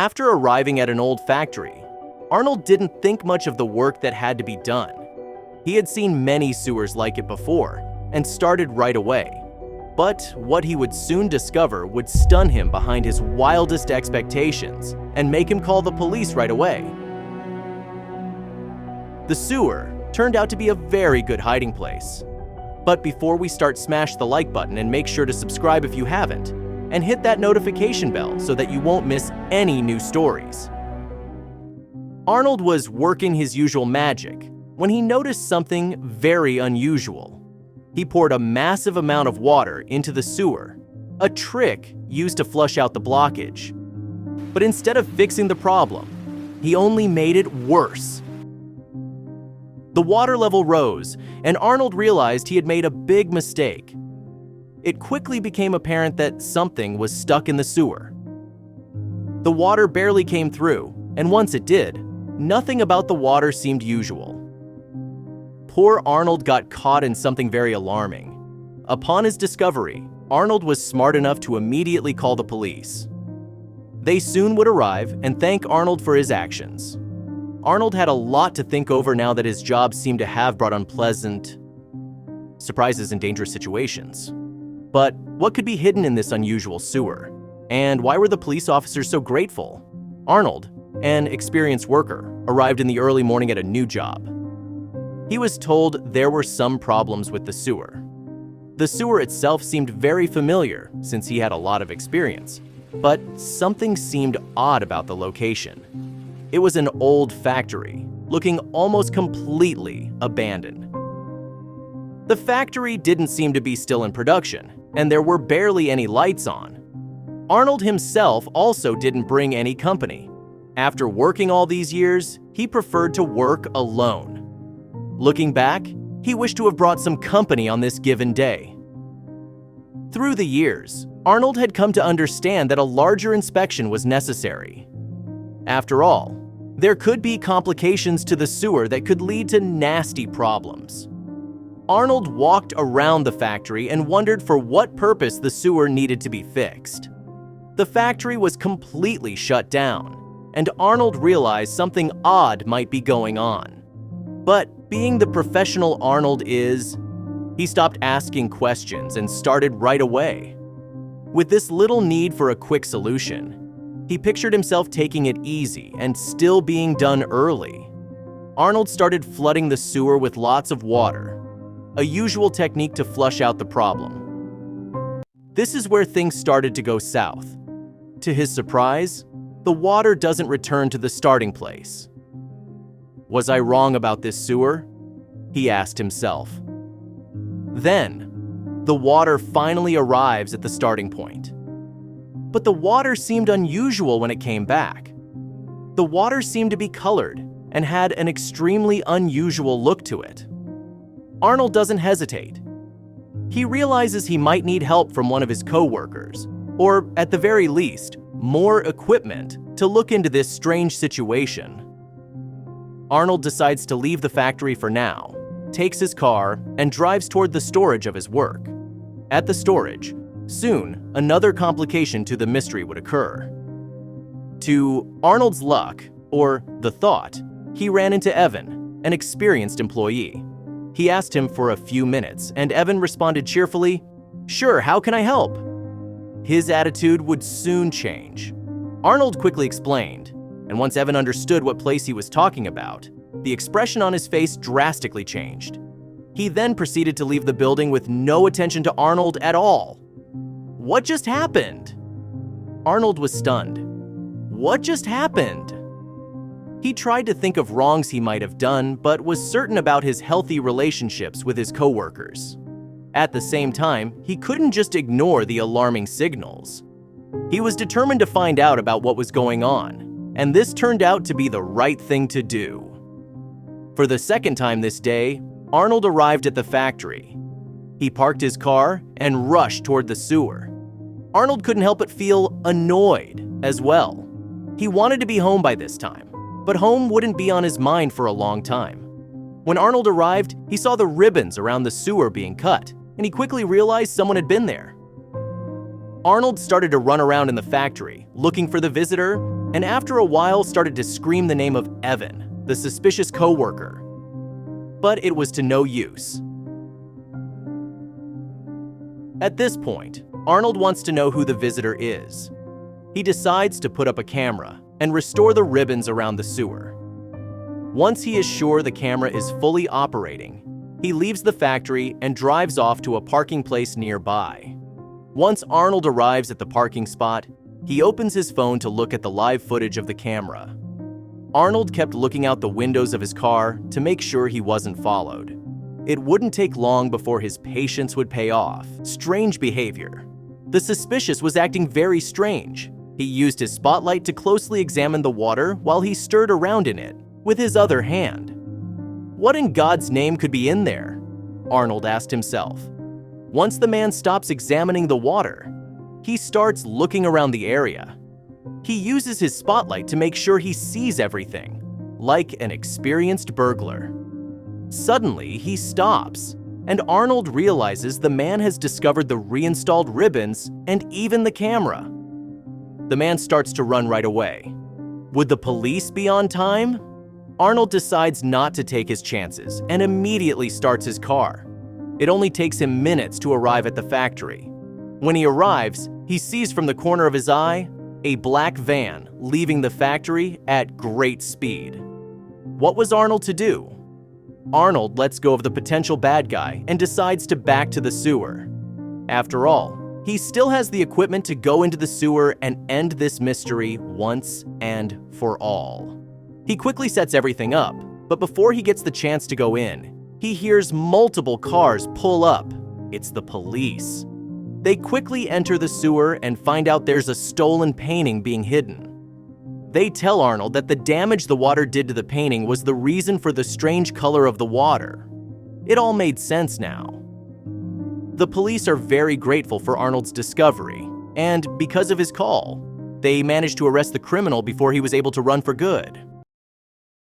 After arriving at an old factory, Arnold didn't think much of the work that had to be done. He had seen many sewers like it before and started right away. But what he would soon discover would stun him behind his wildest expectations and make him call the police right away. The sewer turned out to be a very good hiding place. But before we start, smash the like button and make sure to subscribe if you haven't, and hit that notification bell so that you won't miss any new stories. Arnold was working his usual magic when he noticed something very unusual. He poured a massive amount of water into the sewer, a trick used to flush out the blockage. But instead of fixing the problem, he only made it worse. The water level rose, and Arnold realized he had made a big mistake. It quickly became apparent that something was stuck in the sewer. The water barely came through, and once it did, nothing about the water seemed usual. Poor Arnold got caught in something very alarming. Upon his discovery, Arnold was smart enough to immediately call the police. They soon would arrive and thank Arnold for his actions. Arnold had a lot to think over now that his job seemed to have brought unpleasant surprises and dangerous situations. But what could be hidden in this unusual sewer? And why were the police officers so grateful? Arnold, an experienced worker, arrived in the early morning at a new job. He was told there were some problems with the sewer. The sewer itself seemed very familiar since he had a lot of experience, but something seemed odd about the location. It was an old factory, looking almost completely abandoned. The factory didn't seem to be still in production, and there were barely any lights on. Arnold himself also didn't bring any company. After working all these years, he preferred to work alone. Looking back, he wished to have brought some company on this given day. Through the years, Arnold had come to understand that a larger inspection was necessary. After all, there could be complications to the sewer that could lead to nasty problems. Arnold walked around the factory and wondered for what purpose the sewer needed to be fixed. The factory was completely shut down, and Arnold realized something odd might be going on. But being the professional Arnold is, he stopped asking questions and started right away. With this little need for a quick solution, he pictured himself taking it easy and still being done early. Arnold started flooding the sewer with lots of water, a usual technique to flush out the problem. This is where things started to go south. To his surprise, the water doesn't return to the starting place. Was I wrong about this sewer? He asked himself. Then, the water finally arrives at the starting point. But the water seemed unusual when it came back. The water seemed to be colored and had an extremely unusual look to it. Arnold doesn't hesitate. He realizes he might need help from one of his coworkers, or at the very least, more equipment to look into this strange situation. Arnold decides to leave the factory for now, takes his car, and drives toward the storage of his work. At the storage, soon another complication to the mystery would occur. To Arnold's luck, or the thought, he ran into Evan, an experienced employee. He asked him for a few minutes, and Evan responded cheerfully, "Sure, how can I help?" His attitude would soon change. Arnold quickly explained, and once Evan understood what place he was talking about, the expression on his face drastically changed. He then proceeded to leave the building with no attention to Arnold at all. What just happened? Arnold was stunned. What just happened? He tried to think of wrongs he might have done, but was certain about his healthy relationships with his coworkers. At the same time, he couldn't just ignore the alarming signals. He was determined to find out about what was going on, and this turned out to be the right thing to do. For the second time this day, Arnold arrived at the factory. He parked his car and rushed toward the sewer. Arnold couldn't help but feel annoyed as well. He wanted to be home by this time, but home wouldn't be on his mind for a long time. When Arnold arrived, he saw the ribbons around the sewer being cut, and he quickly realized someone had been there. Arnold started to run around in the factory, looking for the visitor, and after a while started to scream the name of Evan, the suspicious coworker. But it was to no use. At this point, Arnold wants to know who the visitor is. He decides to put up a camera and restore the ribbons around the sewer. Once he is sure the camera is fully operating, he leaves the factory and drives off to a parking place nearby. Once Arnold arrives at the parking spot, he opens his phone to look at the live footage of the camera. Arnold kept looking out the windows of his car to make sure he wasn't followed. It wouldn't take long before his patience would pay off. Strange behavior. The suspicious was acting very strange. He used his spotlight to closely examine the water while he stirred around in it with his other hand. What in God's name could be in there? Arnold asked himself. Once the man stops examining the water, he starts looking around the area. He uses his spotlight to make sure he sees everything, like an experienced burglar. Suddenly, he stops, and Arnold realizes the man has discovered the reinstalled ribbons and even the camera. The man starts to run right away. Would the police be on time? Arnold decides not to take his chances and immediately starts his car. It only takes him minutes to arrive at the factory. When he arrives, he sees from the corner of his eye a black van leaving the factory at great speed. What was Arnold to do? Arnold lets go of the potential bad guy and decides to back to the sewer. After all, he still has the equipment to go into the sewer and end this mystery once and for all. He quickly sets everything up, but before he gets the chance to go in, he hears multiple cars pull up. It's the police. They quickly enter the sewer and find out there's a stolen painting being hidden. They tell Arnold that the damage the water did to the painting was the reason for the strange color of the water. It all made sense now. The police are very grateful for Arnold's discovery, and because of his call, they managed to arrest the criminal before he was able to run for good.